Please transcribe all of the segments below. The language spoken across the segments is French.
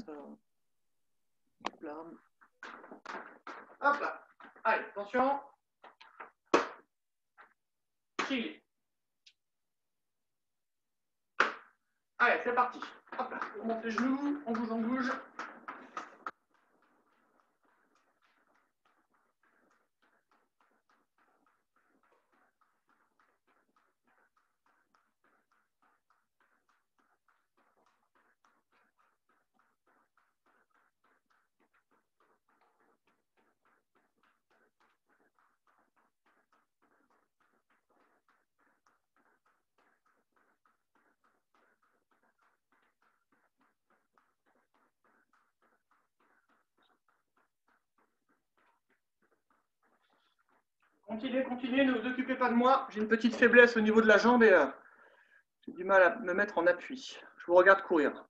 Ça. Hop là. Hop là. Allez, attention. Chill. Allez, c'est parti. Hop là. On monte les genoux, on bouge, on bouge. Continuez, continuez, ne vous occupez pas de moi. J'ai une petite faiblesse au niveau de la jambe et j'ai du mal à me mettre en appui. Je vous regarde courir.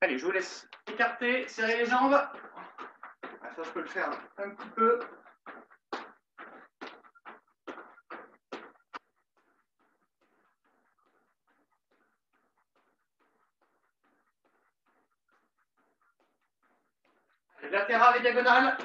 Allez, je vous laisse écarter, serrer les jambes. Ça, je peux le faire un petit peu. Latéral et diagonale.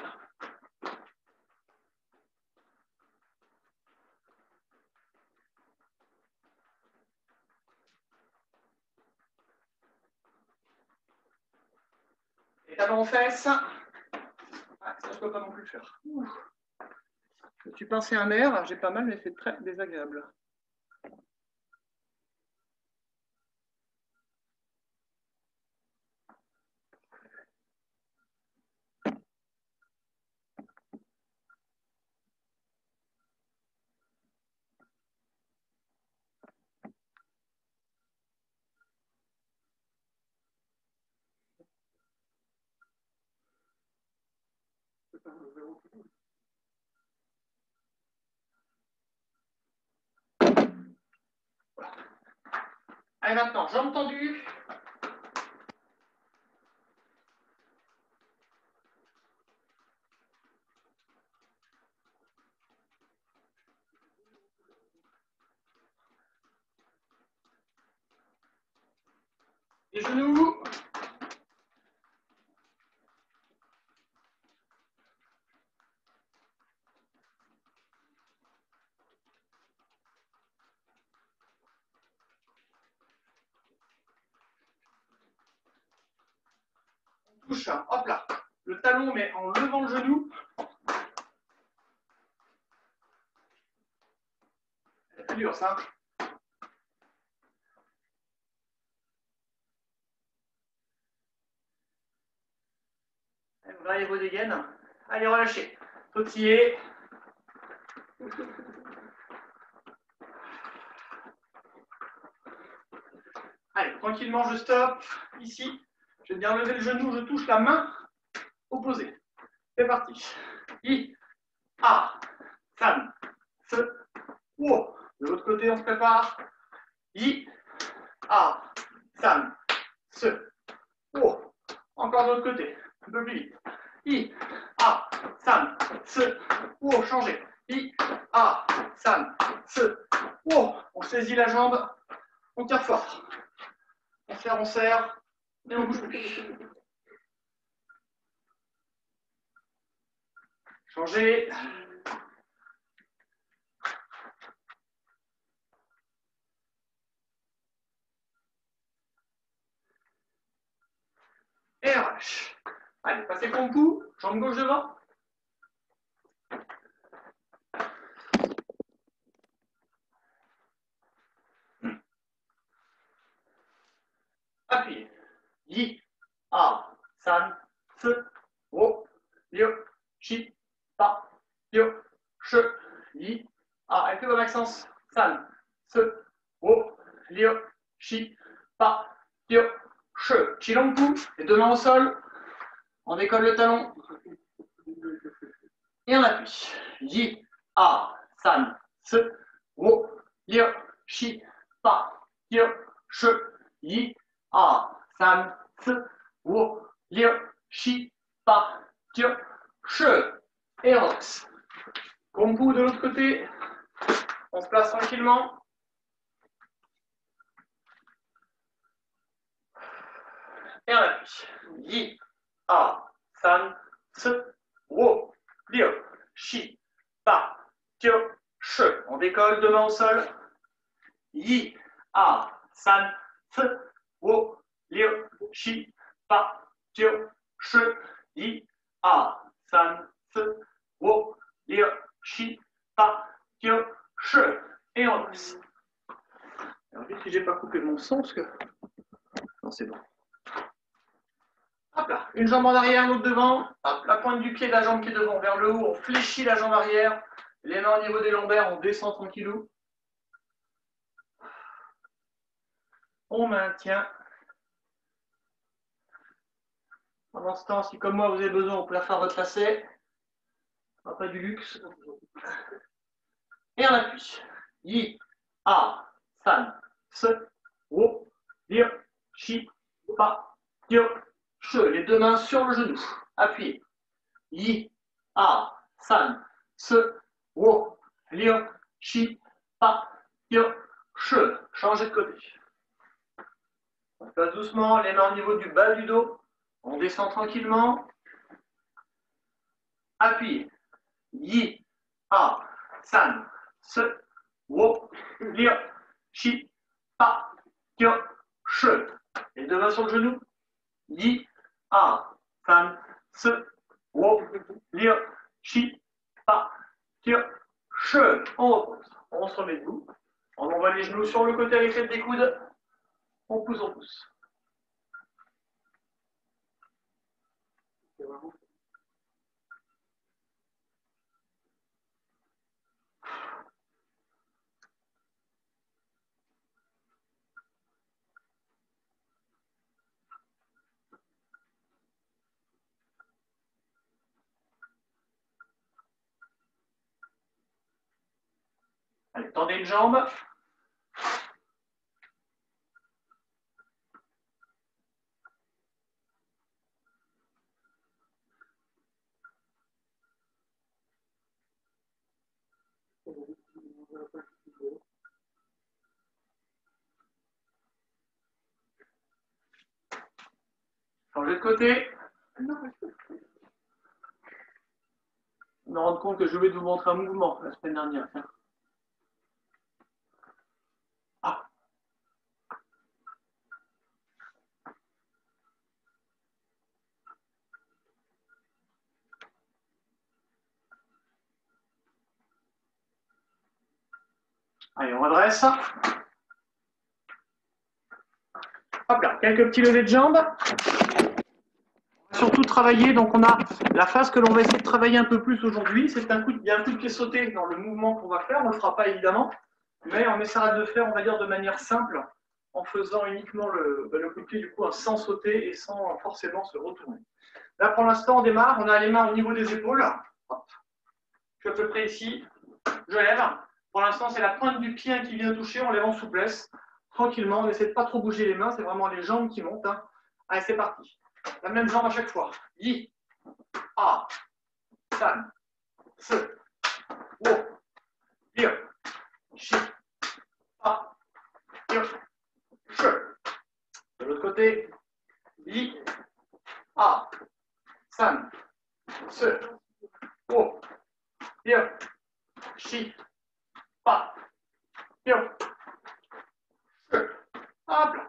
Et talons aux fesses. Ah, ça, je ne peux pas non plus le faire. Je me suis pincé un nerf, j'ai pas mal, mais c'est très désagréable. Voilà. Allez, maintenant, jambes tendues. Les genoux. On touche, hop là, le talon, mais en levant le genou. C'est plus dur, ça. Variez vos dégaines. Allez, relâchez. Sautillez. Allez, tranquillement, je stoppe. Ici, je vais bien lever le genou, je touche la main opposée. C'est parti. I, A, San, Se, Wo. De l'autre côté, on se prépare. I, A, San, Se, Wo. Encore de l'autre côté. Un peu plus vite. I, A, San, Se, Wo. Changez. I, A, San, Se, Wo. On saisit la jambe. On tire fort. On serre, et on bouge plus. Changez. Et relâche. Allez, passez Kompu, jambe gauche devant. Appuyez. Yi, A, San, Se, Wo, Liu, Shi, Pa, Liu, She, Yi, A. Avec le bon accent. San, Se, Wo, Liu, Shi, Pa, Liu, She. Chilongpu, les deux mains au sol. On décolle le talon. Et on appuie. Yi, A, San, Se, Wo, Liu, Shi, Pa, Liu, She, Yi, A, San, Se, Wo, Liu, Shi, Pa, Liu, She. Et relax. Kompu de l'autre côté. On se place tranquillement. Et on appuie. Yi, A, San, Se, Wo, Liu, Shi, Pa, Liu, She. On décolle, deux mains au sol. Yi, A, San, Se, Wo, Liu, Shi, Pa, Liu, She. Yi, A, San, Se, Wo, Liu, Shi, Pa, Liu, She. Et on laisse. Alors, vite si j'ai pas coupé mon son, parce que. Non, c'est bon. Hop là, une jambe en arrière, l'autre devant. Hop, la pointe du pied de la jambe qui est devant vers le haut. On fléchit la jambe arrière. Les mains au niveau des lombaires, on descend tranquillou. On maintient. Pendant ce temps, si comme moi vous avez besoin, vous pouvez faire votre lacet. Pas du luxe. Et on appuie. Yi, A, San, Se, Wo, Liu, Shi, Pa, Liu, She. Les deux mains sur le genou. Appuyez. Yi, A, San, Se, Wo, Liu, Shi, Pa, Liu, She. Changez de côté. On passe doucement, les mains au niveau du bas du dos. On descend tranquillement. Appuyez. Yi, A, San, Se, Wo, Liu, Shi, Pa, Liu, She. Les deux mains sur le genou. Yi, A, San, Se, Wo, Liu, Shi, Pa, Liu, She. On repose. On se remet debout. On envoie les genoux sur le côté avec l'aide des coudes. On pousse, on pousse. Allez, tendez une jambe. Changez de côté. Je me rends compte que je vais vous montrer un mouvement la semaine dernière. Ah. Allez, on redresse. Hop là, quelques petits levées de jambes. Surtout travailler, donc on a la phase que l'on va essayer de travailler un peu plus aujourd'hui. C'est il y a un coup de pied sauté dans le mouvement qu'on va faire. On ne le fera pas évidemment, mais on essaiera de le faire, on va dire, de manière simple, en faisant uniquement le coup de pied du coup sans sauter et sans forcément se retourner. Là pour l'instant on démarre, on a les mains au niveau des épaules. Hop. Je suis à peu près ici, je lève. Pour l'instant c'est la pointe du pied qui vient toucher, on lève en souplesse. Tranquillement, on essaie de pas trop bouger les mains, c'est vraiment les jambes qui montent. Hein. Allez, c'est parti. La même jambe à chaque fois. Yi, A, San, Se, Wo, Liu, Shi, Pa, Liu, She. De l'autre côté, Yi, A, San, Se, Wo, Liu, Shi, Pa, Liu, She. Hop là.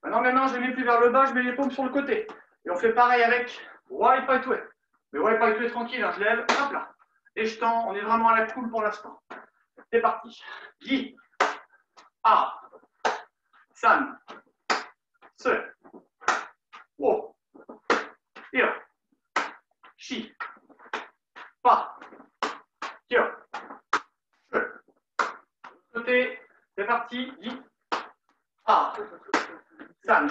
Maintenant, je les mets plus vers le bas, je mets les paumes sur le côté. Et on fait pareil avec wipe right way. Mais wipe right way tranquille, hein, je lève, hop là. Et je tends, on est vraiment à la cool pour l'instant. C'est parti. Yi, A, San, Se, Wo, Yo, Shi, Pa, Yo, She. Côté, c'est parti. Yi, A, San,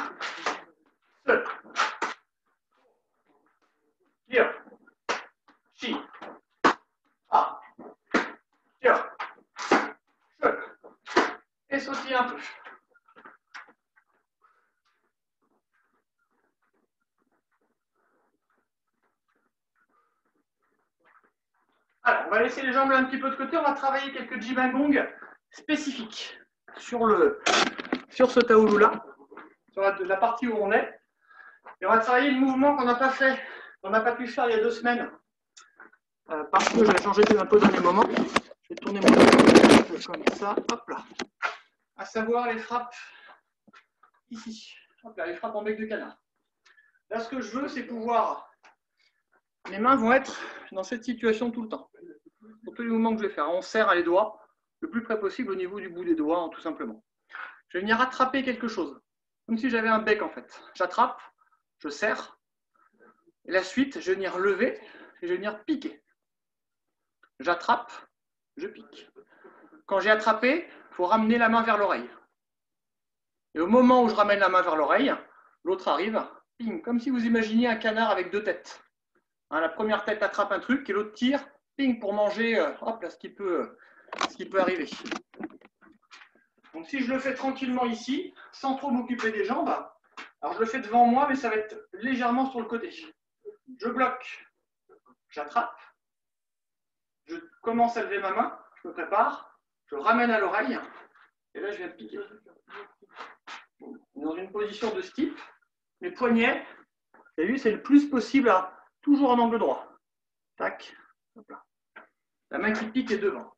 Se, Yo, Shi, Pa, Yo, She. Et sautille un peu. Alors, on va laisser les jambes un petit peu de côté. On va travailler quelques jibangong spécifiques sur ce taoulou-là, sur la partie où on est. Et on va travailler le mouvement qu'on n'a pas fait, qu'on n'a pas pu faire il y a 2 semaines, parce que j'ai changé un peu dans les moments. Je vais tourner mon doigt comme ça, hop là. À savoir les frappes ici. Hop là, les frappes en bec de canard. Là, ce que je veux, c'est pouvoir... Mes mains vont être dans cette situation tout le temps. Pour tous les mouvements que je vais faire, on serre les doigts le plus près possible au niveau du bout des doigts, tout simplement. Je vais venir attraper quelque chose, comme si j'avais un bec en fait. J'attrape, je serre, et la suite, je vais venir lever et je vais venir piquer. J'attrape, je pique. Quand j'ai attrapé, il faut ramener la main vers l'oreille. Et au moment où je ramène la main vers l'oreille, l'autre arrive, ping, comme si vous imaginiez un canard avec 2 têtes. Hein, la première tête attrape un truc et l'autre tire, ping, pour manger hop, là, ce qui peut arriver. Donc si je le fais tranquillement ici, sans trop m'occuper des jambes, alors je le fais devant moi, mais ça va être légèrement sur le côté. Je bloque, j'attrape, je commence à lever ma main, je me prépare, je ramène à l'oreille, et là je viens de piquer. Dans une position de ce type, mes poignets, vous avez vu, c'est le plus possible à toujours en angle droit. Tac, hop là. La main qui pique est devant.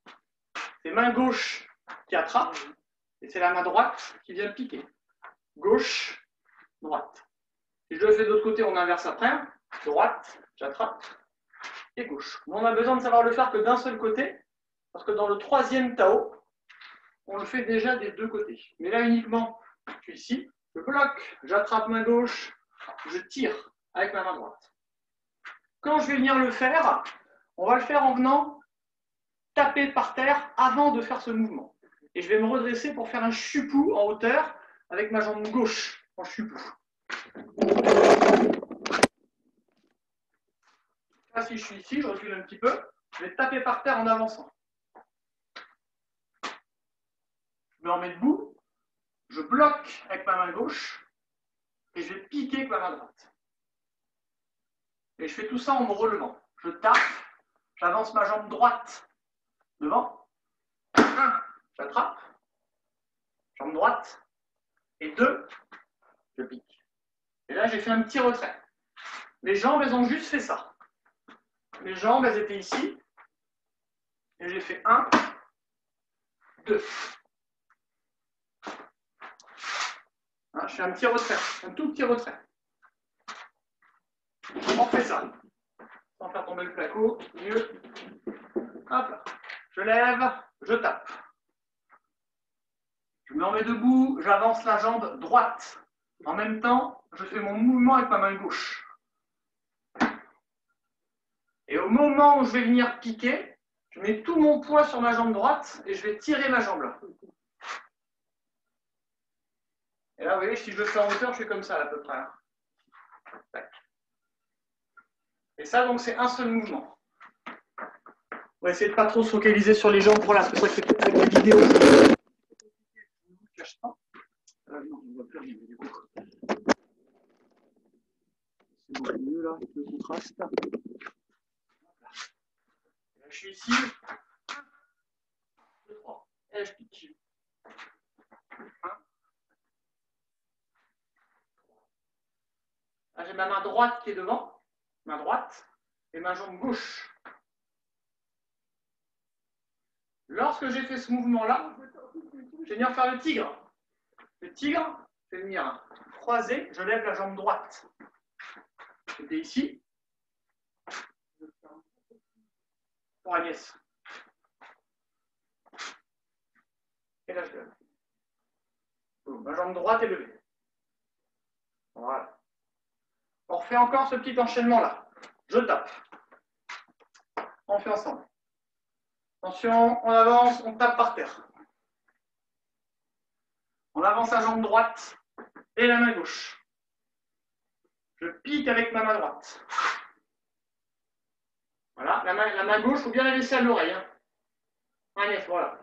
C'est main gauche qui attrape, et c'est la main droite qui vient piquer. Gauche, droite. Si je le fais de l'autre côté, on inverse après. Droite, j'attrape, et gauche. Mais on a besoin de savoir le faire que d'un seul côté, parce que dans le 3e Tao, on le fait déjà des 2 côtés. Mais là uniquement, je suis ici, je bloque, j'attrape main gauche, je tire avec ma main droite. Quand je vais venir le faire, on va le faire en venant taper par terre avant de faire ce mouvement. Et je vais me redresser pour faire un chupou en hauteur avec ma jambe gauche en chupou. Là, si je suis ici, je recule un petit peu, je vais taper par terre en avançant. Je me remets debout, je bloque avec ma main gauche et je vais piquer avec ma main droite. Et je fais tout ça en me relevant. Je tape, j'avance ma jambe droite devant. 1, j'attrape, jambe droite. Et 2, je pique. Et là, j'ai fait un petit retrait. Les jambes, elles ont juste fait ça. Les jambes, elles étaient ici. Et j'ai fait 1, 2. Hein, je fais un petit retrait, un tout petit retrait. On fait ça. Sans faire tomber le placo, mieux. Hop là. Je lève, je tape. Je me remets debout, j'avance la jambe droite. En même temps, je fais mon mouvement avec ma main gauche. Et au moment où je vais venir piquer, je mets tout mon poids sur ma jambe droite et je vais tirer ma jambe là. Et là, vous voyez, si je le fais en hauteur, je fais comme ça à peu près. Et ça, donc, c'est un seul mouvement. On va essayer de ne pas trop se focaliser sur les jambes pour là, c'est pour ça que c'est peut-être avec la vidéo. Non, on va plus rien du coup. C'est beaucoup mieux là, avec le contraste. Là, je suis ici. 1, 2, 3. Et là, je pique. 1. Là, j'ai ma main droite qui est devant, main droite, et ma jambe gauche. Lorsque j'ai fait ce mouvement-là, je vais venir faire le tigre. Le tigre, je vais venir croiser, je lève la jambe droite. C'était ici. Pour Agnès. Et là, je lève. Ma jambe droite est levée. Voilà. On refait encore ce petit enchaînement-là. Je tape. On fait ensemble. Attention, on avance, on tape par terre. On avance la jambe droite et la main gauche. Je pique avec ma main droite. Voilà, la main gauche, il faut bien la laisser à l'oreille. Hein. Allez, voilà.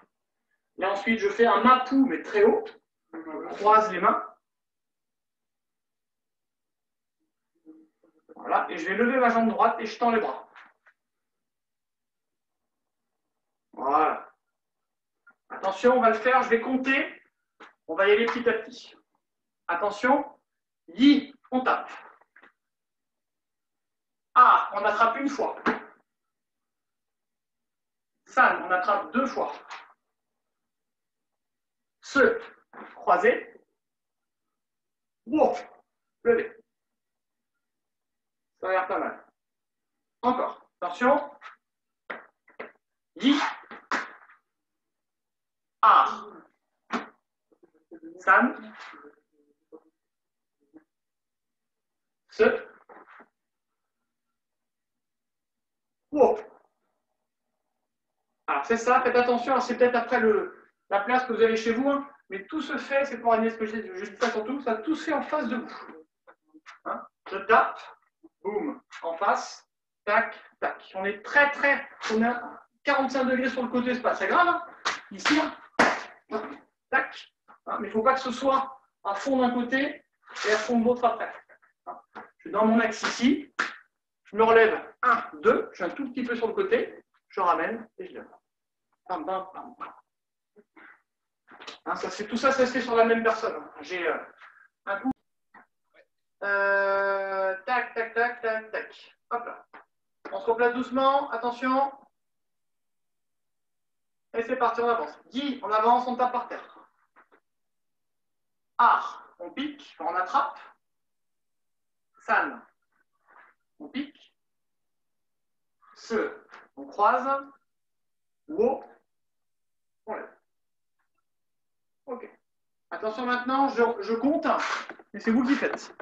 Là, ensuite, je fais un mapou, mais très haut. Je croise les mains. Voilà, et je vais lever ma jambe droite et je tends les bras. Voilà. Attention, on va le faire, je vais compter. On va y aller petit à petit. Attention, Yi, on tape. A, on attrape une fois. San, on attrape 2 fois. Se, croisé. Wo, levé. Ça a l'air pas mal. Encore. Attention. Yi. A. San. Se. Wo. Alors c'est ça, faites attention, alors c'est peut-être après la place que vous avez chez vous, hein, mais tout se fait, c'est pour Agnès que je dis ça surtout, ça tout se fait en face de vous. Hein, je tape, boum, en face, tac, tac. On est on a 45 degrés sur le côté, c'est pas très grave, hein. Ici, hein, tac, hein, mais il ne faut pas que ce soit à fond d'un côté et à fond de l'autre après. Hein. Je suis dans mon axe ici, je me relève 1, 2, je suis un tout petit peu sur le côté, je ramène et je lève. Bam, bam, bam, bam. Hein, tout ça, ça se fait sur la même personne. J'ai un coup. Tac, tac, tac, tac, tac. Hop là. On se replace doucement. Attention. Et c'est parti, on avance. Guy, on avance, on tape par terre. Ar, on pique, on attrape. San, on pique. Se, on croise. Wo, on lève. Ok. Attention maintenant, je compte, et c'est vous qui faites.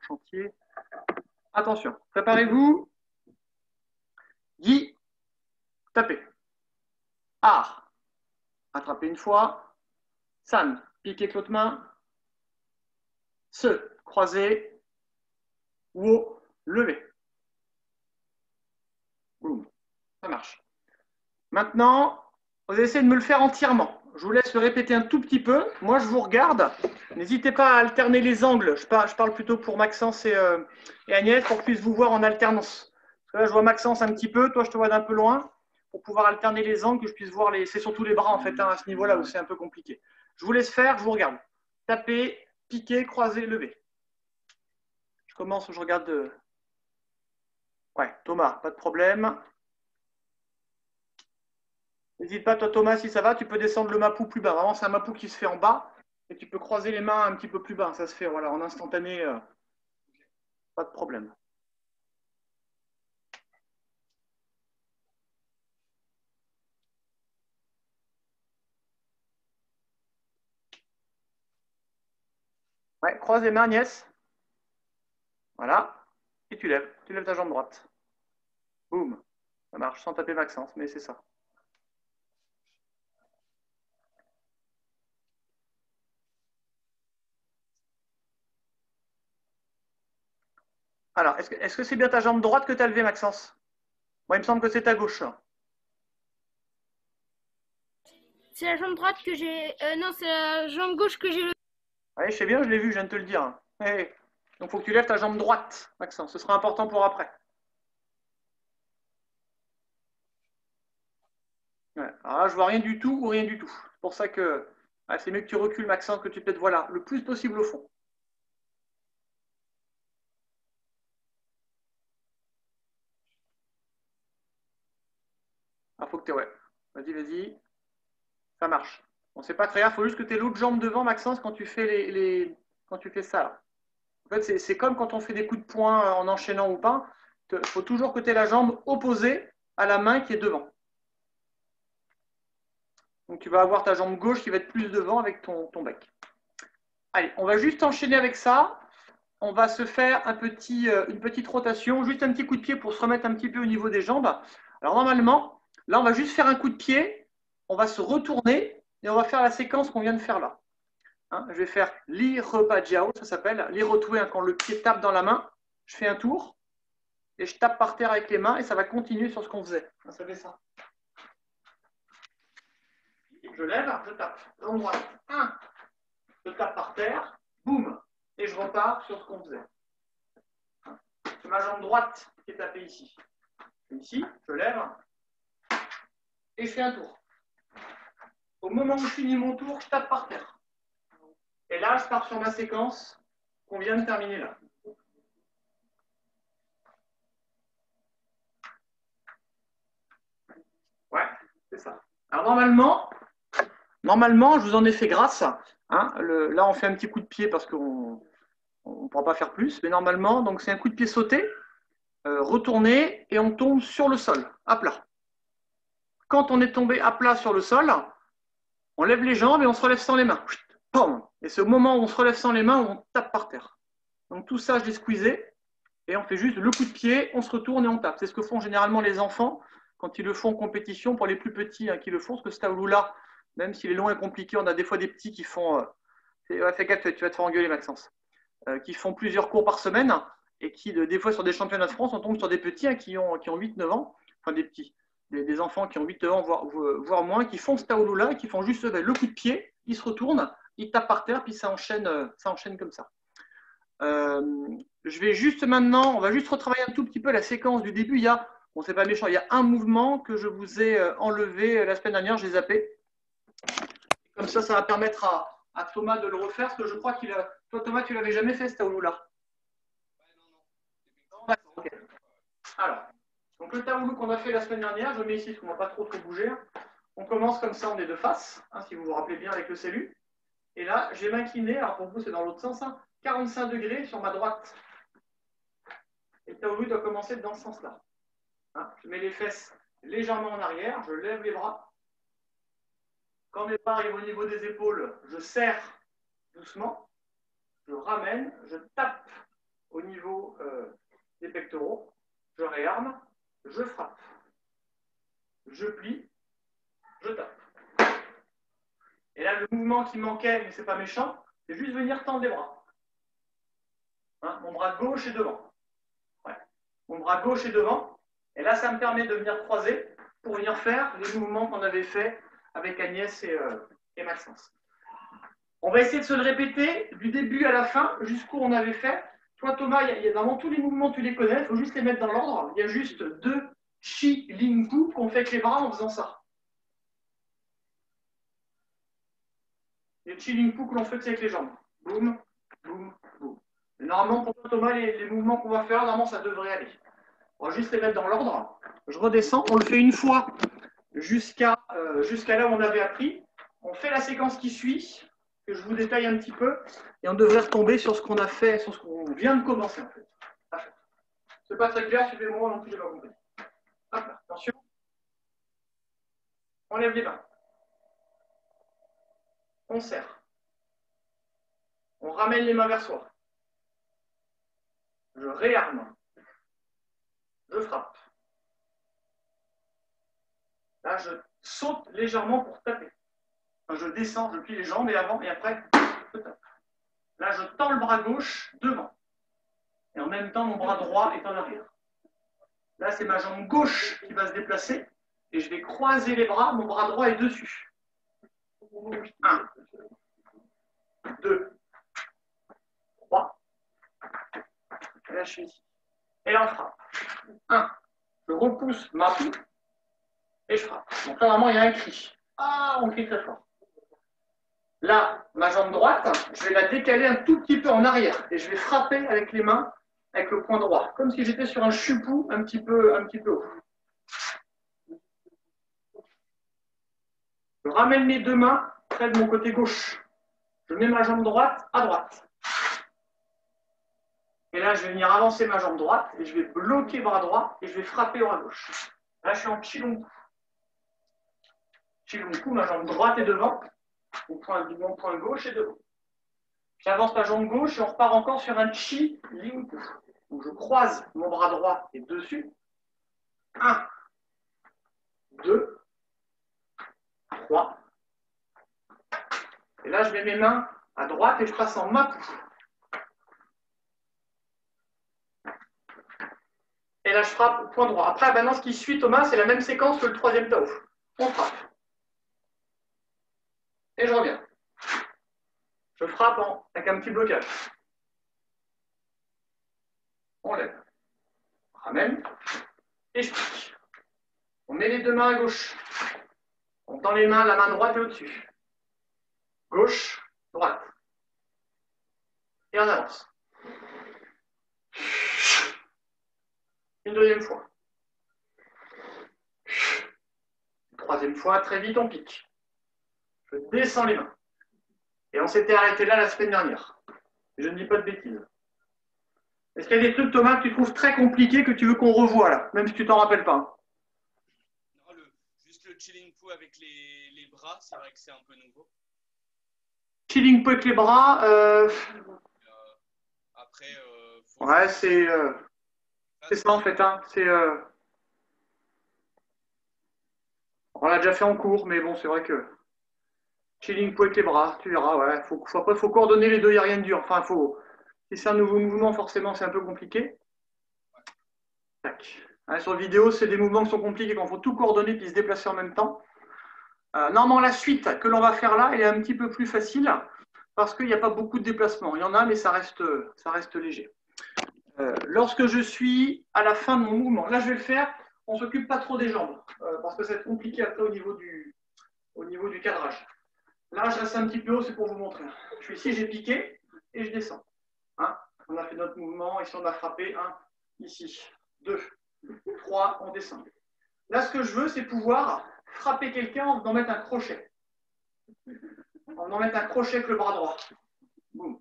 Chantier. Attention, préparez-vous. Guy, tapez. Ar, attrapez une fois. San, piquez avec l'autre main. Se, croisez. Wo, levez. Boum, ça marche. Maintenant, vous essayez de me le faire entièrement. Je vous laisse le répéter un tout petit peu. Moi, je vous regarde. N'hésitez pas à alterner les angles. Je parle plutôt pour Maxence et Agnès pour qu'ils puissent vous voir en alternance. Parce que là, je vois Maxence un petit peu. Toi, je te vois d'un peu loin. Pour pouvoir alterner les angles, que je puisse voir les... C'est surtout les bras, en fait, hein, à ce niveau-là où c'est un peu compliqué. Je vous laisse faire, je vous regarde. Tapez, piquez, croisez, levez. Je commence, je regarde. Ouais, Thomas, pas de problème. N'hésite pas, toi Thomas, si ça va, tu peux descendre le mapou plus bas. Vraiment, c'est un mapou qui se fait en bas. Et tu peux croiser les mains un petit peu plus bas. Ça se fait voilà, en instantané. Pas de problème. Ouais, croise les mains, Agnès. Voilà. Et tu lèves. Tu lèves ta jambe droite. Boum. Ça marche sans taper Maxence, mais c'est ça. Alors, est-ce que c'est bien ta jambe droite que tu as levée, Maxence? Moi, il me semble que c'est ta gauche. C'est la jambe droite que j'ai... non, c'est la jambe gauche que j'ai levée. Oui, je sais bien, je l'ai vu, je viens de te le dire. Hey. Donc, il faut que tu lèves ta jambe droite, Maxence. Ce sera important pour après. Ouais. Alors là, je vois rien du tout ou rien du tout. C'est pour ça que c'est mieux que tu recules, Maxence, que tu peut-être voilà, le plus possible au fond. Ah, faut que tu ouais. Vas-y, vas-y. Ça marche. Bon, c'est pas très grave, il faut juste que tu aies l'autre jambe devant, Maxence, quand tu fais quand tu fais ça. Là. En fait, c'est comme quand on fait des coups de poing en enchaînant ou pas. Il faut toujours que tu aies la jambe opposée à la main qui est devant. Donc tu vas avoir ta jambe gauche qui va être plus devant avec ton bec. Allez, on va juste enchaîner avec ça. On va se faire une petite rotation, juste un petit coup de pied pour se remettre un petit peu au niveau des jambes. Alors normalement, là on va juste faire un coup de pied, on va se retourner et on va faire la séquence qu'on vient de faire là. Hein, je vais faire l'iropajiao, ça s'appelle, l'irotoué, hein, quand le pied tape dans la main. Je fais un tour et je tape par terre avec les mains et ça va continuer sur ce qu'on faisait. Ça fait ça. Je lève, je tape. Jambe droite. 1, je tape par terre, boum, et je repars sur ce qu'on faisait. C'est ma jambe droite qui est tapée ici. Ici, je lève et je fais un tour. Au moment où je finis mon tour, je tape par terre. Et là, je pars sur ma séquence qu'on vient de terminer là. Ouais, c'est ça. Alors normalement, je vous en ai fait grâce. Hein, là, on fait un petit coup de pied parce qu'on ne pourra pas faire plus. Mais normalement, donc c'est un coup de pied sauté, retourné, et on tombe sur le sol, à plat. Quand on est tombé à plat sur le sol, on lève les jambes et on se relève sans les mains. Et c'est au moment où on se relève sans les mains où on tape par terre. Donc tout ça, je l'ai squeezé. Et on fait juste le coup de pied, on se retourne et on tape. C'est ce que font généralement les enfants quand ils le font en compétition. Pour les plus petits qui le font, parce que ce taoulou-là, même s'il est long et compliqué, on a des fois des petits qui font... fais gaffe, tu vas te faire engueuler, Maxence. Qui font plusieurs cours par semaine et qui, des fois, sur des championnats de France, on tombe sur des petits qui ont 8-9 ans, enfin des petits, des enfants qui ont 8 ans, voire moins, qui font ce taoulou-là, qui font juste le coup de pied, ils se retournent, ils tapent par terre, puis ça enchaîne comme ça. Je vais juste maintenant, on va juste retravailler un tout petit peu la séquence du début. Bon, c'est pas méchant, il y a un mouvement que je vous ai enlevé la semaine dernière, j'ai zappé. Comme ça va permettre à Thomas de le refaire, parce que je crois qu'il a. Toi, Thomas, tu l'avais jamais fait, ce taoulou-là? Non, d'accord, ok. Alors, donc le taoulou qu'on a fait la semaine dernière, je le mets ici parce qu'on ne va pas trop bouger. On commence comme ça, on est de face, si vous vous rappelez bien avec le cellu. Et là, je vais m'incliner, alors pour vous, c'est dans l'autre sens, 45 degrés sur ma droite. Et le taoulou doit commencer dans ce sens-là. Je mets les fesses légèrement en arrière, je lève les bras. Quand mes bras arrivent au niveau des épaules, je serre doucement, je ramène, je tape au niveau des pectoraux, je réarme, je frappe, je plie, je tape. Et là, le mouvement qui manquait, mais ce n'est pas méchant, c'est juste venir tendre les bras. Mon bras gauche est devant. Ouais. Mon bras gauche est devant. Et là, ça me permet de venir croiser pour venir faire les mouvements qu'on avait fait avec Agnès et Maxence. On va essayer de se le répéter du début à la fin, jusqu'où on avait fait. Toi, Thomas, il y a vraiment tous les mouvements, tu les connais, il faut juste les mettre dans l'ordre. Il y a juste 2 chi ling pu qu'on fait avec les bras en faisant ça. Les chi ling pu que l'on fait avec les jambes. Boum, boum, boum. Et normalement, pour toi, Thomas, les mouvements qu'on va faire, normalement, ça devrait aller. On va juste les mettre dans l'ordre. Je redescends, on le fait une fois jusqu'à là où on avait appris. On fait la séquence qui suit, que je vous détaille un petit peu, et on devrait retomber sur ce qu'on a fait, sur ce qu'on vient de commencer en fait. C'est pas très clair, suivez-moi non plus, j'ai pas compris. Hop là, attention. On lève les mains. On serre. On ramène les mains vers soi. Je réarme. Je frappe. Là, je saute légèrement pour taper. Enfin, je descends, je plie les jambes et avant et après, je tape. Là, je tends le bras gauche devant. Et en même temps, mon bras droit est en arrière. Là, c'est ma jambe gauche qui va se déplacer. Et je vais croiser les bras, mon bras droit est dessus. 1, 2, 3. Et là, je suis ici. Et là, on frappe. 1, je repousse ma poupe et je frappe. Donc là, normalement, il y a un cri. Ah, on crie très fort. Là, ma jambe droite, je vais la décaler un tout petit peu en arrière et je vais frapper avec les mains, avec le poing droit, comme si j'étais sur un chupou un petit peu haut. Je ramène mes 2 mains près de mon côté gauche. Je mets ma jambe droite à droite. Et là, je vais venir avancer ma jambe droite et je vais bloquer bras droit et je vais frapper bras gauche. Là, je suis en Chilunku. Chilunku, ma jambe droite est devant. Mon point gauche est devant. J'avance ma jambe gauche et on repart encore sur un Chilunku. Donc, je croise mon bras droit et dessus. 1, 2, 3. Et là, je mets mes mains à droite et je passe en Mapu. Et là, je frappe au point droit. Après, maintenant, ce qui suit, Thomas, c'est la même séquence que le troisième Tao. On frappe. Et je reviens. Je frappe avec un petit blocage. On lève. On ramène. Et je pique. On met les deux mains à gauche. On tend les mains, la main droite est au-dessus. Gauche, droite. Et on avance. Une deuxième fois. Une troisième fois, très vite, on pique. Je descends les mains. Et on s'était arrêté là la semaine dernière. Je ne dis pas de bêtises. Est-ce qu'il y a des trucs, Thomas, que tu trouves très compliqués que tu veux qu'on revoie là, même si tu t'en rappelles pas? Non, juste le chilling po avec les bras, c'est vrai que c'est un peu nouveau. Chilling po avec les bras. Après, ouais, c'est ça en fait. Hein. On l'a déjà fait en cours, mais bon, c'est vrai que chilling po avec les bras, tu verras. Ouais. Après, il faut coordonner les deux, il n'y a rien de dur. Enfin, si c'est un nouveau mouvement, forcément, c'est un peu compliqué. Tac. Ouais, sur vidéo, c'est des mouvements qui sont compliqués quand il faut tout coordonner et se déplacer en même temps. Normalement, la suite que l'on va faire là, elle est un petit peu plus facile parce qu'il n'y a pas beaucoup de déplacements. Il y en a, mais ça reste léger. Lorsque je suis à la fin de mon mouvement, là, je vais le faire. On ne s'occupe pas trop des jambes parce que ça va être compliqué après au niveau du cadrage. Là, je reste un petit peu haut, c'est pour vous montrer. Je suis ici, j'ai piqué et je descends. Hein, on a fait notre mouvement, ici on a frappé. 1, ici, 2, 3, on descend. Là, ce que je veux, c'est pouvoir frapper quelqu'un en venant mettre un crochet. En venant mettre un crochet avec le bras droit. Boum.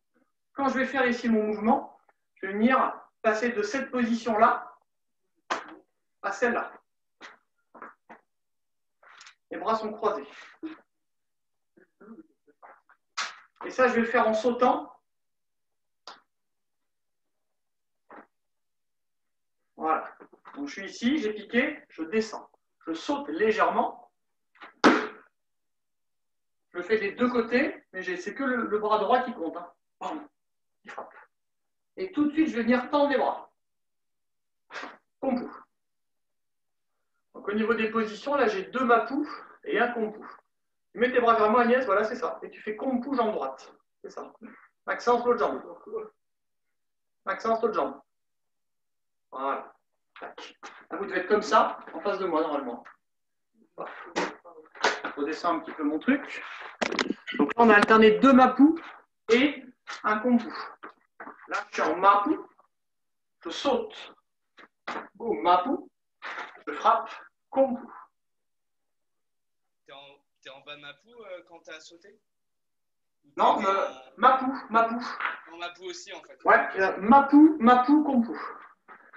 Quand je vais faire ici mon mouvement, je vais venir passer de cette position-là à celle-là. Les bras sont croisés. Et ça, je vais le faire en sautant. Voilà. Donc, je suis ici, j'ai piqué, je descends. Je saute légèrement. Je le fais des deux côtés, mais c'est que le bras droit qui compte. Hein. Bam, il frappe. Et tout de suite, je vais venir tendre les bras. Kompu. Donc, au niveau des positions, là, j'ai 2 Mapu et un Kompu. Tu mets tes bras vers moi, Agnès, voilà, c'est ça. Et tu fais Kompu jambe droite. C'est ça. Maxence, l'autre jambe. Maxence, l'autre jambe. Voilà. Tac. Là, vous devez être comme ça, en face de moi, normalement. Je redescends un petit peu mon truc. Donc là, on a alterné 2 Mapu et un Kompu. Là, je suis en Mapu. Je saute. Boum, Mapu. Je frappe. Kompu. T'es en bas de Mapu quand t'as sauté? Non, Mapu. En Mapu aussi, en fait. Ouais, Mapu, Kompu.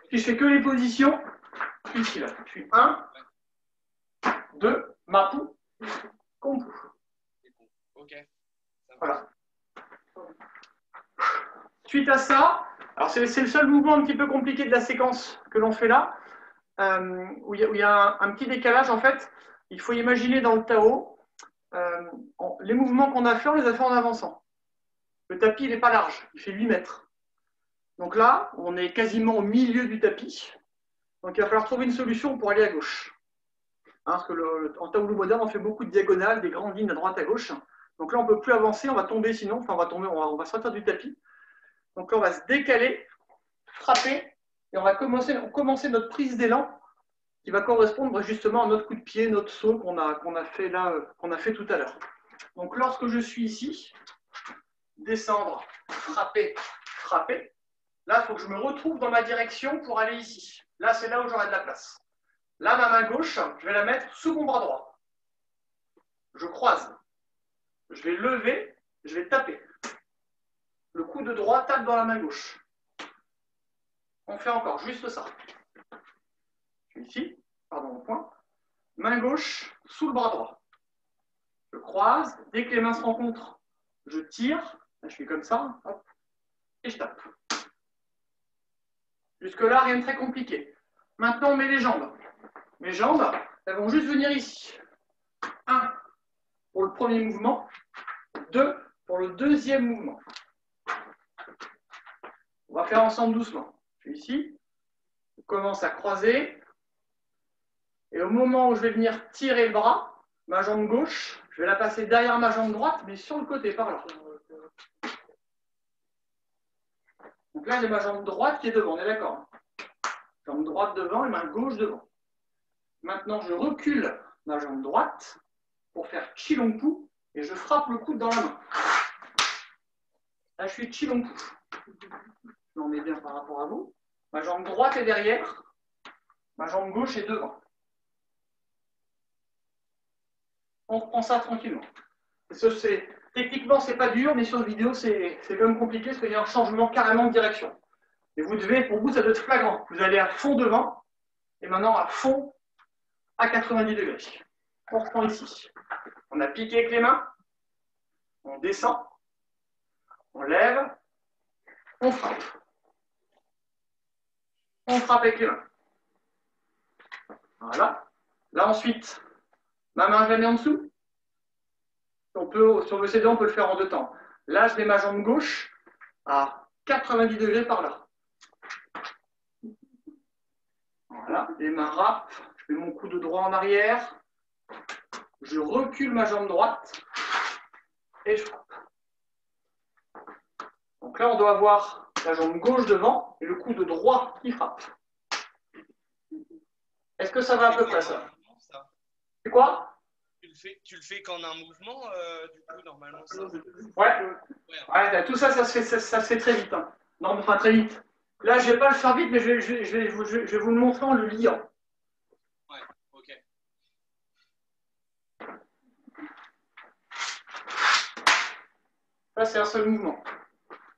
Puis je fais que les positions. Ici, là. Je suis 1, 2, Mapu, Kompu. Ok. Voilà. Suite à ça, alors c'est le seul mouvement un petit peu compliqué de la séquence que l'on fait là, où il y a un petit décalage en fait. Il faut imaginer dans le Tao, les mouvements qu'on a fait, on les a fait en avançant. Le tapis, il n'est pas large, il fait 8 mètres. Donc là, on est quasiment au milieu du tapis. Donc il va falloir trouver une solution pour aller à gauche. Hein, parce que en Taoulou moderne, on fait beaucoup de diagonales, des grandes lignes à droite à gauche. Donc là, on ne peut plus avancer, on va tomber sinon, enfin on va sortir du tapis. Donc là, on va se décaler, frapper, et on va commencer notre prise d'élan qui va correspondre justement à notre coup de pied, notre saut qu'on a fait tout à l'heure. Donc lorsque je suis ici, descendre, frapper, frapper, là, il faut que je me retrouve dans ma direction pour aller ici. Là, c'est là où j'aurai de la place. Là, ma main gauche, je vais la mettre sous mon bras droit. Je croise. Je vais lever, je vais taper. Le coup de droit tape dans la main gauche. On fait encore juste ça. Je suis ici, pardon, au point. Main gauche sous le bras droit. Je croise. Dès que les mains se rencontrent, je tire. Là, je fais comme ça. Hop, et je tape. Jusque-là, rien de très compliqué. Maintenant, on met les jambes. Mes jambes, elles vont juste venir ici. 1 pour le premier mouvement. 2 pour le deuxième mouvement. On va faire ensemble doucement. Je suis ici. Je commence à croiser. Et au moment où je vais venir tirer le bras, ma jambe gauche, je vais la passer derrière ma jambe droite, mais sur le côté, par là. Donc là, j'ai ma jambe droite qui est devant, on est d'accord? Jambe droite devant et main gauche devant. Maintenant, je recule ma jambe droite pour faire Chilongpu et je frappe le coude dans la main. Là, je suis Chilongpu. Je m'en mets bien par rapport à vous. Ma jambe droite est derrière, ma jambe gauche est devant. On reprend ça tranquillement. Techniquement, c'est pas dur, mais sur vidéo, c'est quand même compliqué parce qu'il y a un changement carrément de direction. Et vous devez, pour vous, ça doit être flagrant. Vous allez à fond devant et maintenant à fond à 90 degrés. On reprend ici. On a piqué avec les mains, on descend, on lève, on frappe. On frappe avec les mains. Voilà. Là ensuite, ma main, je la mets en dessous. Sur le CD, on peut le faire en 2 temps. Là, je mets ma jambe gauche à 90 degrés par là. Voilà, les mains râpent. Je mets mon coude droit en arrière. Je recule ma jambe droite et je frappe. Donc là, on doit avoir la jambe gauche devant et le coude droit qui frappe. Est-ce que ça va à peu près ça? C'est quoi? Tu le fais qu'en un mouvement, du coup, normalement, ça. Ouais, tout ça, ça se fait très vite. Hein. Non, enfin très vite. Là, je ne vais pas le faire vite, mais je vais vous le montrer en le liant. Ouais, ok. Ça, c'est un seul mouvement.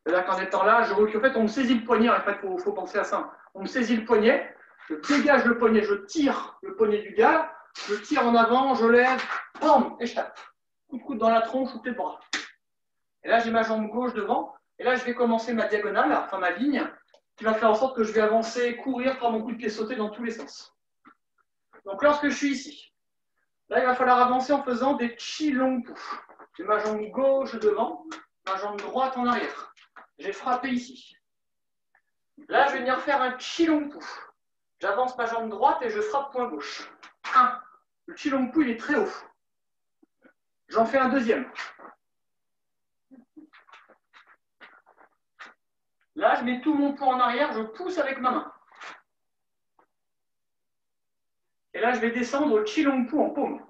C'est-à-dire qu'en étant là, je recule. En fait, on me saisit le poignet. En fait, il faut penser à ça. On me saisit le poignet, je dégage le poignet, je tire le poignet du gars, je tire en avant, je lève, bam, et je tape. Coup de coude dans la tronche ou peut-être bras. Et là, j'ai ma jambe gauche devant. Et là, je vais commencer ma diagonale, enfin ma ligne, qui va faire en sorte que je vais avancer, courir, faire mon coup de pied sauter dans tous les sens. Donc, lorsque je suis ici, là, il va falloir avancer en faisant des Chilongpu. J'ai ma jambe gauche devant, ma jambe droite en arrière. J'ai frappé ici. Là, je vais venir faire un Chilongpu. J'avance ma jambe droite et je frappe point gauche. 1. Le Chilongpu, il est très haut. J'en fais un deuxième. Là, je mets tout mon poids en arrière, je pousse avec ma main. Et là, je vais descendre au Chilongpu en paume.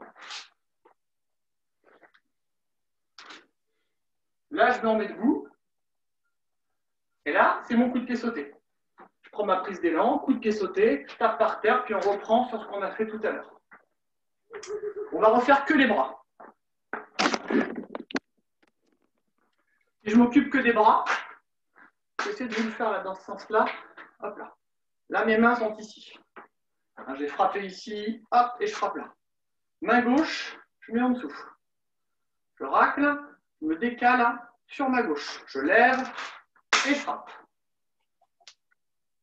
Là, je me remets debout. Et là, c'est mon coup de pied sauté. Je prends ma prise d'élan, coup de pied sauté, je tape par terre, puis on reprend sur ce qu'on a fait tout à l'heure. On va refaire que les bras. Si je m'occupe que des bras, j'essaie de vous le faire là, dans ce sens-là. Hop là. Là, mes mains sont ici. Alors, je vais frapper ici, hop, et je frappe là. Main gauche, je mets en dessous. Je racle, je me décale sur ma gauche. Je lève et je frappe.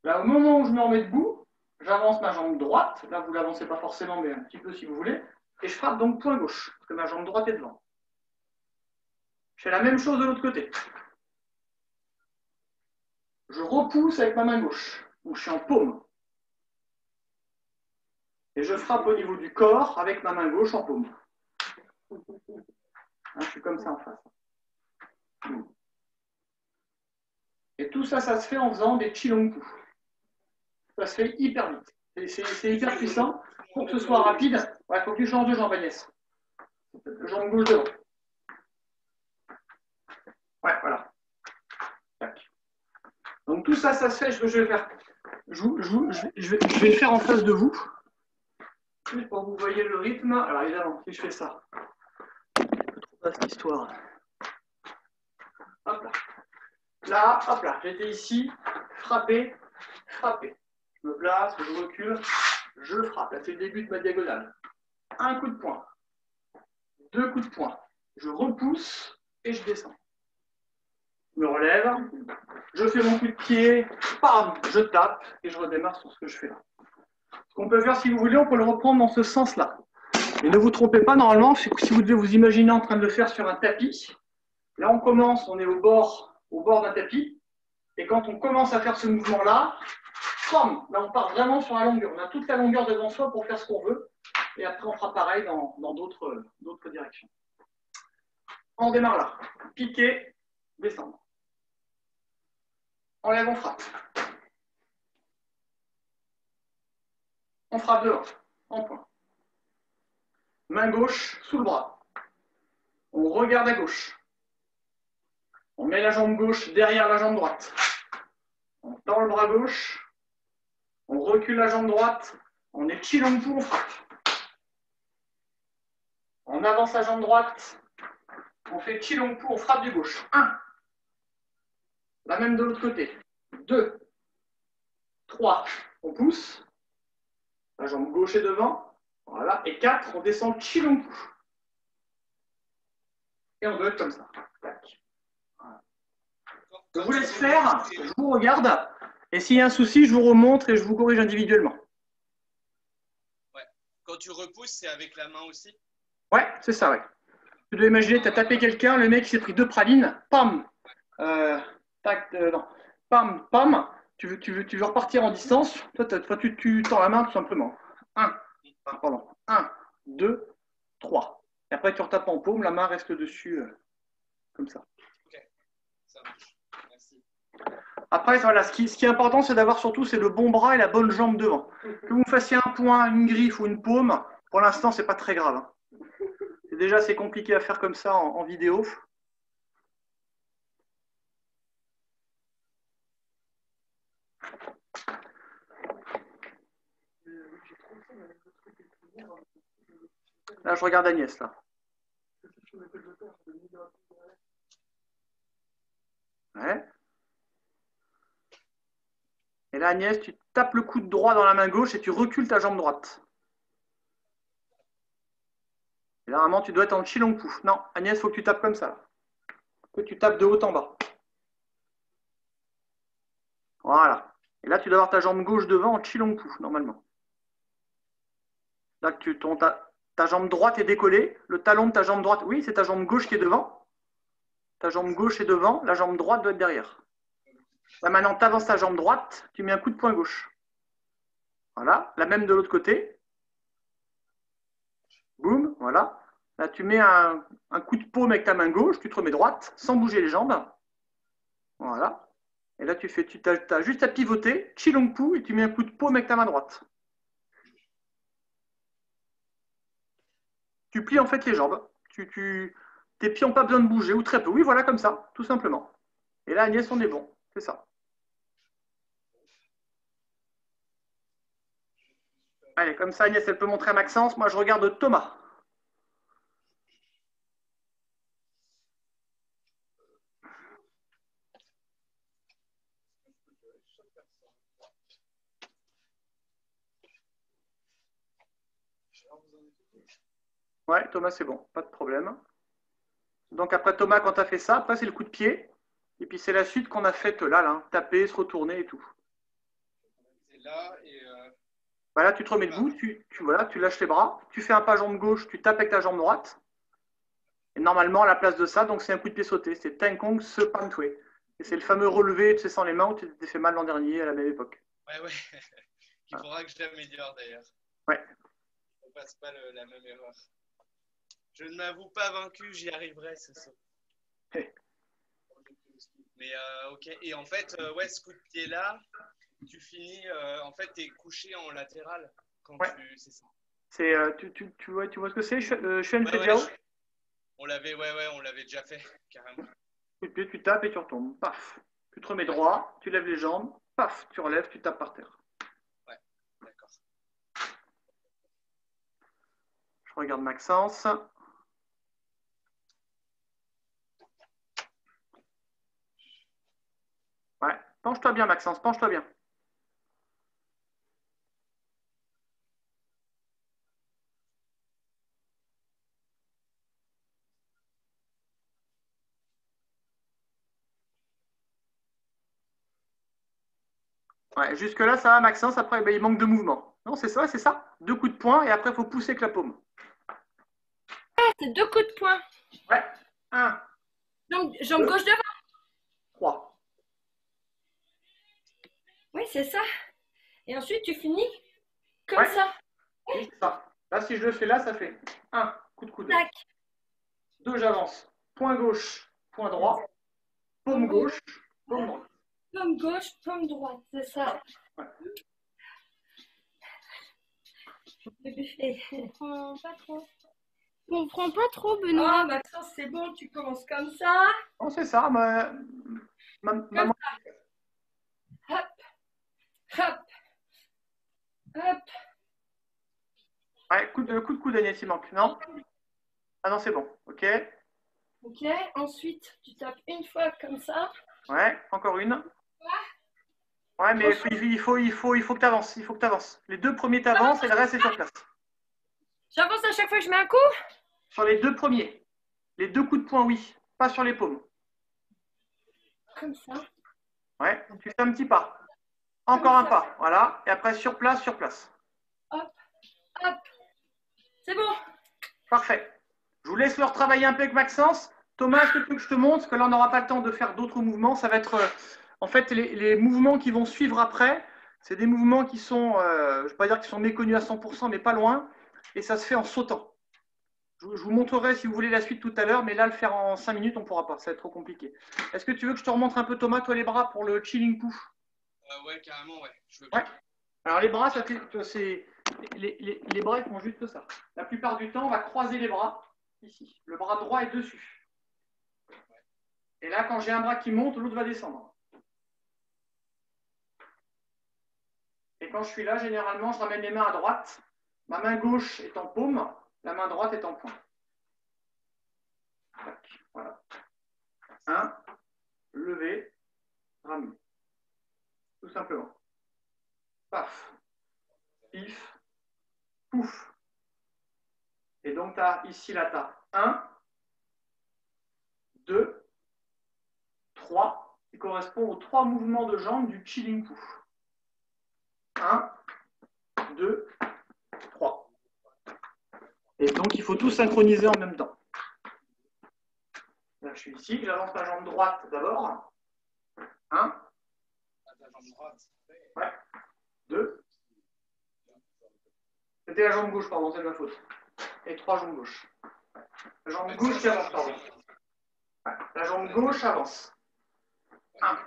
Là, au moment où je me remets debout, j'avance ma jambe droite. Là, vous ne l'avancez pas forcément, mais un petit peu si vous voulez. Et je frappe donc point gauche, parce que ma jambe droite est devant. Je fais la même chose de l'autre côté. Je repousse avec ma main gauche, où je suis en paume. Et je frappe au niveau du corps avec ma main gauche en paume. Hein, je suis comme ça en face. Et tout ça, ça se fait en faisant des Chilongpu. Ça se fait hyper vite. C'est hyper puissant. Pour que ce soit rapide, il faut que tu changes de jambe, Agnès. Jambe gauche devant. Ouais, voilà. Tac. Donc tout ça, ça se fait. Ce que je vais faire, je vais le faire en face de vous. Juste pour que vous voyez le rythme. Alors évidemment, si je fais ça, je ne trouve pas cette histoire. Hop là. Là, hop là, j'étais ici, frappé, frapper. Je me place, je recule, je frappe. Là, c'est le début de ma diagonale. Un coup de poing, deux coups de poing. Je repousse et je descends. Je me relève, je fais mon coup de pied, bam, je tape et je redémarre sur ce que je fais là. Ce qu'on peut faire, si vous voulez, on peut le reprendre dans ce sens-là. Et ne vous trompez pas, normalement, si vous devez vous imaginer en train de le faire sur un tapis, là on commence, on est au bord d'un tapis, et quand on commence à faire ce mouvement-là, bam, là on part vraiment sur la longueur. On a toute la longueur devant soi pour faire ce qu'on veut, et après on fera pareil dans d'autres directions. On démarre là. Piquer, descendre. On lève, on frappe. On frappe dehors, en point. Main gauche sous le bras. On regarde à gauche. On met la jambe gauche derrière la jambe droite. On tend le bras gauche. On recule la jambe droite. On est Chilongpu, on frappe. On avance la jambe droite. On fait Chilongpu, on frappe du gauche. 1. La même de l'autre côté. 2. 3. On pousse. La jambe gauche est devant. Voilà. Et 4. On descend Chilongpu. Et on doit être comme ça. Tac. Voilà. Je vous laisse faire. Je vous regarde. Et s'il y a un souci, je vous remontre et je vous corrige individuellement. Ouais. Quand tu repousses, c'est avec la main aussi? Ouais, c'est ça, ouais. Tu dois imaginer, tu as tapé quelqu'un, le mec s'est pris 2 pralines, pam, tac, non, pam, pam, tu veux repartir en distance, toi, tu tends la main tout simplement. 1, 2, 3. Et après, tu retapes en paume, la main reste dessus, comme ça. Ok, ça marche. Merci. Après, voilà, ce qui est important, c'est d'avoir surtout c'est le bon bras et la bonne jambe devant. Que vous fassiez un poing, une griffe ou une paume, pour l'instant, c'est pas très grave. Hein. Déjà, c'est compliqué à faire comme ça en vidéo. Là, je regarde Agnès, là. Ouais. Et là, Agnès, tu tapes le coude droit dans la main gauche et tu recules ta jambe droite. Et là, normalement, tu dois être en Chilongpu. Non, Agnès, il faut que tu tapes comme ça. Que tu tapes de haut en bas. Voilà. Et là, tu dois avoir ta jambe gauche devant en Chilongpu, normalement. Là, ta jambe droite est décollée. Le talon de ta jambe droite, oui, c'est ta jambe gauche qui est devant. Ta jambe gauche est devant. La jambe droite doit être derrière. Là, maintenant, tu avances ta jambe droite. Tu mets un coup de poing gauche. Voilà. La même de l'autre côté. Boum, voilà. Là, tu mets un coup de paume avec ta main gauche, tu te remets droite, sans bouger les jambes. Voilà. Et là, tu as juste à pivoter, Chilongpu, et tu mets un coup de paume avec ta main droite. Tu plies en fait les jambes. Tes pieds n'ont pas besoin de bouger, ou très peu. Oui, voilà, comme ça, tout simplement. Et là, Agnès, on est bon. C'est ça. Allez, comme ça, Agnès, elle peut montrer à Maxence. Moi, je regarde Thomas. Ouais, Thomas, c'est bon, pas de problème. Donc après Thomas, quand tu as fait ça, après c'est le coup de pied. Et puis c'est la suite qu'on a faite là, taper, se retourner et tout. C'est là et... Voilà, tu te remets debout, tu lâches les bras, tu fais un pas jambe gauche, tu tapes avec ta jambe droite. Et normalement, à la place de ça, donc c'est un coup de pied sauté. C'est Teng Kong Se Pan Tue. Et c'est le fameux relevé, tu sais, sans les mains, où tu t'es fait mal l'an dernier à la même époque. Ouais. Il faudra que je l'améliore d'ailleurs. Ouais. On ne passe pas la même erreur. Je ne m'avoue pas vaincu, j'y arriverai ce soir. Hey. Mais ok, et en fait, ouais, ce coup de pied-là, tu finis, en fait, tu es couché en latéral quand ouais. C'est ça. C'est, tu vois ce que c'est, Shen Ouais, Feijiao? on l'avait déjà fait, carrément. Coup de pied, tu tapes et tu retombes. Paf. Tu te remets droit, tu lèves les jambes, paf, tu relèves, tu tapes par terre. Ouais, d'accord. Je regarde Maxence. Ouais, penche-toi bien, Maxence, penche-toi bien. Ouais, jusque-là, ça va, Maxence. Après, ben, il manque de mouvement. Non, c'est ça, c'est ça. 2 coups de poing et après, il faut pousser avec la paume. Ah, c'est 2 coups de poing. Ouais. 1, Jambe gauche devant. 3. Oui, c'est ça. Et ensuite, tu finis comme Ouais. ça. Oui, c'est ça. Là, si je le fais là, ça fait 1, coup de coude. Tac. 2, j'avance. Point gauche, point droit. Paume gauche, paume droite. Paume gauche, paume droite, c'est ça. Ouais. On prend pas trop. On prend pas trop, Benoît. Ah, Maxence, c'est bon, tu commences comme ça. Oh, c'est ça, maman. Hop, hop, hop. Ouais, coup de coude, Agnès, il manque. Non? Ah non, c'est bon. Ok. Ok, ensuite, tu tapes une fois comme ça. Ouais, encore une. Ouais, mais il faut que tu avances. Il faut que tu avances. Les 2 premiers t'avances et le reste est sur place. J'avance à chaque fois que je mets un coup. Sur les 2 premiers. Les 2 coups de poing, oui. Pas sur les paumes. Comme ça. Ouais, tu fais un petit pas. Encore un pas. Voilà. Et après, sur place, sur place. Hop, hop. C'est bon. Parfait. Je vous laisse leur travailler un peu avec Maxence. Thomas, est-ce que tu veux que je te montre? Parce que là, on n'aura pas le temps de faire d'autres mouvements. Ça va être, en fait, les mouvements qui vont suivre après. C'est des mouvements qui sont, je ne vais pas dire qu'ils sont méconnus à 100%, mais pas loin. Et ça se fait en sautant. Je vous montrerai si vous voulez la suite tout à l'heure, mais là, le faire en 5 minutes, on ne pourra pas. Ça va être trop compliqué. Est-ce que tu veux que je te remontre un peu, Thomas, toi, les bras pour le chilling push? Ouais, carrément, ouais. Je veux bien. Ouais. Alors, les bras, les bras, ils font juste ça. La plupart du temps, on va croiser les bras ici. Le bras droit est dessus. Et là, quand j'ai un bras qui monte, l'autre va descendre. Et quand je suis là, généralement, je ramène les mains à droite. Ma main gauche est en paume, la main droite est en poing. Tac, voilà. 1, lever, ramener. Tout simplement. Paf, pif, pouf. Et donc, tu as ici, là, tu as 1, 2, 3, qui correspond aux 3 mouvements de jambes du chilling push. 1, 2, 3. Et donc, il faut tout synchroniser en même temps. Là, je suis ici, j'avance ma jambe droite d'abord. 1. Ouais. 2. C'était la jambe gauche, pardon, c'est de ma faute. Et 3 jambes gauches. La jambe gauche qui avance, pardon. Ouais. La jambe gauche avance. 1.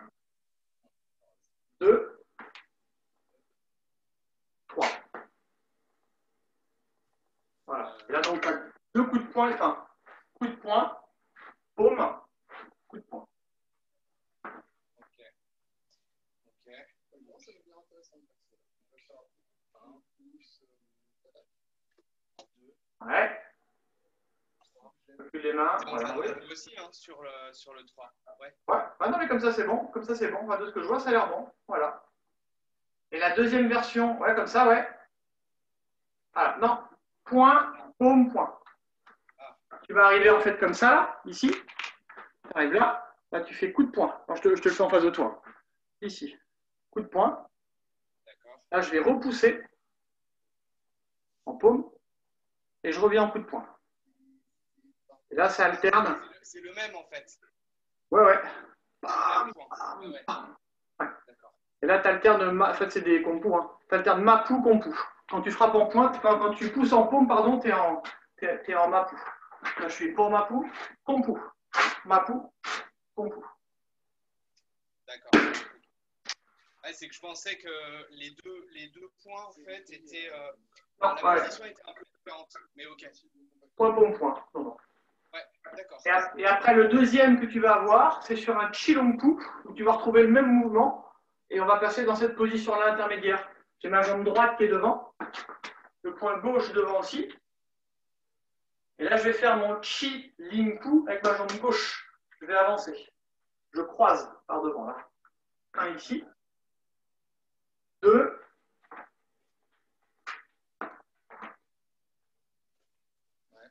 2. 3. Voilà. Et là, donc, 2 coups de poing, enfin, coup de poing, paume, coup de poing. Ouais. Plus les mains. Voilà, oui. Aussi hein, sur le 3. Ouais. Ouais. Ah non, mais comme ça, c'est bon. Comme ça, c'est bon. Enfin, de ce que je vois, ça a l'air bon. Voilà. Et la deuxième version, ouais, comme ça, ouais. Voilà. Non. Point, paume, point. Tu vas arriver en fait comme ça, ici. Tu arrives là. Là, tu fais coup de poing. Non, je te le fais en face de toi. Ici. Coup de poing. Là, je vais repousser en paume. Et je reviens en coup de poing. Et là, ça alterne. C'est le même en fait. Ouais, ouais. Ouais. Et là, tu alternes. En fait, c'est des compos. Hein. Tu alternes mapou, compou. Quand tu frappes en pointe, quand tu pousses en paume, pardon, tu es en mapou. Là, je suis pour mapou, compou. Mapou, compou. D'accord. Ouais, c'est que je pensais que les deux points en fait étaient. Non, la position était un peu différente. Mais ok. Point, paume, point. Non, non. Ouais, d'accord. Et après, le deuxième que tu vas avoir, c'est sur un chilongpu, où tu vas retrouver le même mouvement. Et on va passer dans cette position-là intermédiaire. J'ai ma jambe droite qui est devant, le point gauche devant aussi. Et là, je vais faire mon chi-ling-pu avec ma jambe gauche. Je vais avancer. Je croise par devant, là. 1 ici. 2.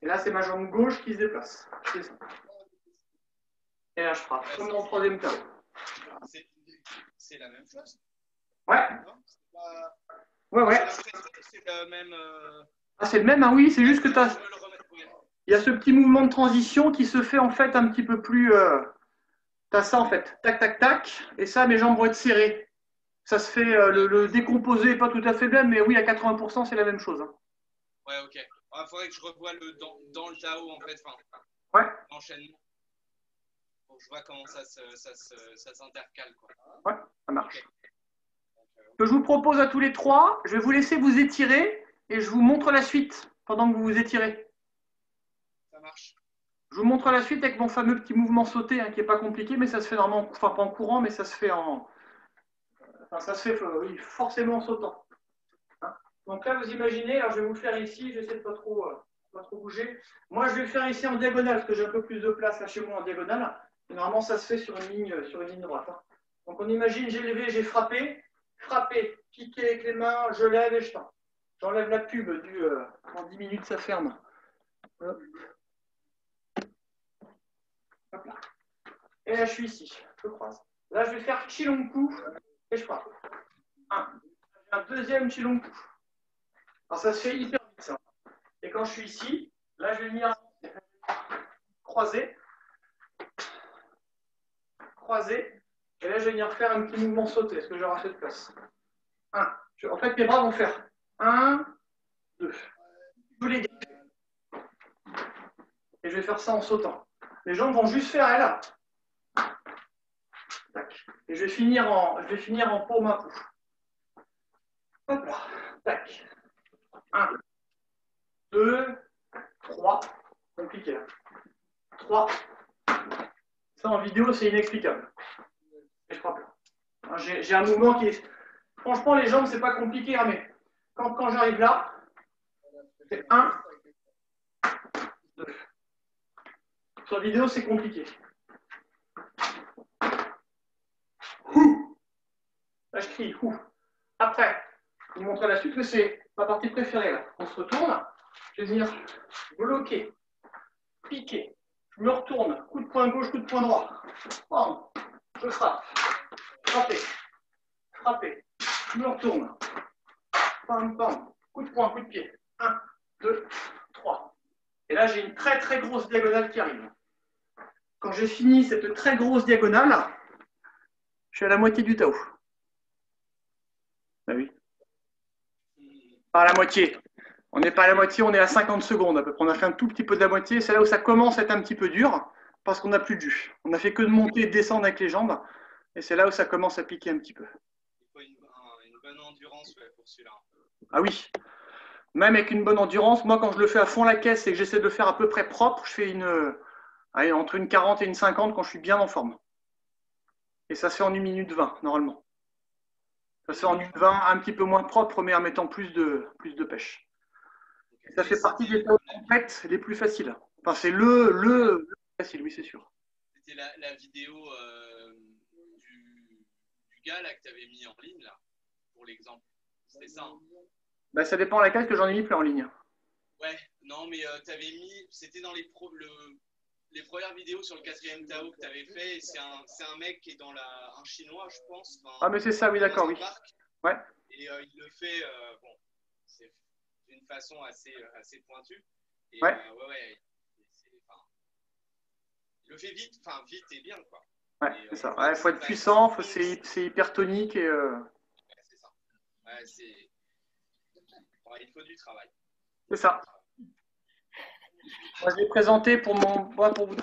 Et là, c'est ma jambe gauche qui se déplace. Je descends. Et là, je frappe. Comme dans le troisième chaos. C'est la même chose. Ouais, Non, c'est pas... ouais, J'ai ouais. l'impression que c'est le même. Ah, c'est le même, hein, oui, c'est juste que Je t'as. peux le remettre. Ouais. Il y a ce petit mouvement de transition qui se fait en fait un petit peu plus. T'as ça en fait, tac, tac, tac, et ça, mes jambes vont être serrées. Ça se fait, le décomposé n'est pas tout à fait bien, mais oui, à 80%, c'est la même chose. Hein. Ouais, ok. Il faudrait que je revoie dans le Tao, en fait, enfin, Ouais, l'enchaînement. Pour que je vois comment ça s'intercale, quoi. ouais, ça marche. Ok. Ce que je vous propose à tous les trois, je vais vous laisser vous étirer et je vous montre la suite pendant que vous vous étirez. Ça marche. Je vous montre la suite avec mon fameux petit mouvement sauté, hein, qui n'est pas compliqué, mais ça se fait normalement, enfin pas en courant, mais ça se fait enfin, ça se fait oui, forcément en sautant. Hein. Donc là, vous imaginez, alors je vais vous le faire ici, j'essaie de pas trop bouger. Moi, je vais le faire ici en diagonale, parce que j'ai un peu plus de place là chez moi en diagonale. Et normalement, ça se fait sur une ligne droite. Hein. Donc on imagine, j'ai levé, j'ai frappé, piqué avec les mains, je lève et je tends. J'enlève la pub en 10 minutes, ça ferme. Hop. Hop là. Et là, je suis ici, je croise. Là, je vais faire Chilongku et je frappe. Un deuxième Chilongku. Alors, ça se fait hyper vite, ça. Et quand je suis ici, là, je vais venir croiser. Et là, je vais venir faire un petit mouvement sauté. Est-ce que j'aurai assez de place? En fait, mes bras vont faire 1, 2. Je les garde. Et je vais faire ça en sautant. Les jambes vont juste faire là. Tac. Et je vais finir en paume à coup. Hop là. Tac. 1, 2, 3. Compliqué. Hein. 3. Ça en vidéo, c'est inexplicable. Et je crois pas. J'ai un mouvement qui est. Franchement, les jambes, c'est pas compliqué, hein, mais quand j'arrive là, c'est 1, 2. Sur vidéo, c'est compliqué. Là, je crie. Après, je vous montrer la suite, que c'est ma partie préférée. Là. On se retourne. Je vais venir bloquer, piquer. Je me retourne. Coup de poing gauche, coup de poing droit. Bam. Je frappe. Frapper. Je me retourne. Pam, pam. Coup de poing, coup de pied. 1, 2, 3. Et là, j'ai une très très grosse diagonale qui arrive. Quand j'ai fini cette très grosse diagonale, je suis à la moitié du Tao. Ah oui. Pas à la moitié. On n'est pas à la moitié, on est à 50 secondes à peu près. On a fait un tout petit peu de la moitié. C'est là où ça commence à être un petit peu dur parce qu'on n'a plus de jus. On n'a fait que de monter et de descendre avec les jambes. Et c'est là où ça commence à piquer un petit peu. Il faut une bonne endurance pour celui-là. Ah oui. Même avec une bonne endurance, moi quand je le fais à fond la caisse et que j'essaie de le faire à peu près propre, je fais entre une 40 et une 50 quand je suis bien en forme. Et ça se fait en 1 minute 20 normalement. Ça se fait en 1 minute 20, un petit peu moins propre, mais en mettant plus de pêche. Et ça fait partie des complètes les plus faciles. Enfin, c'est le facile, oui, c'est sûr. C'était la vidéo du gars là, que tu avais mis en ligne, là, pour l'exemple. C'était ça. Hein. Ben, ça dépend à laquelle que j'en ai mis plus en ligne. Ouais, non, mais tu avais mis. C'était dans les premières vidéos sur le 4e Tao que tu avais fait. Et c'est un mec qui est dans un chinois, je pense. Ah, mais c'est ça, oui, d'accord, oui. Ouais. Et il le fait, bon, c'est d'une façon assez pointue. Et ouais. Ouais. Il le fait vite et bien, quoi. Ouais, c'est ça. Il faut être puissant, c'est hyper tonique et. Ouais, c'est ça. Ouais, il faut du travail. C'est ça. Moi, je vais présenter pour vous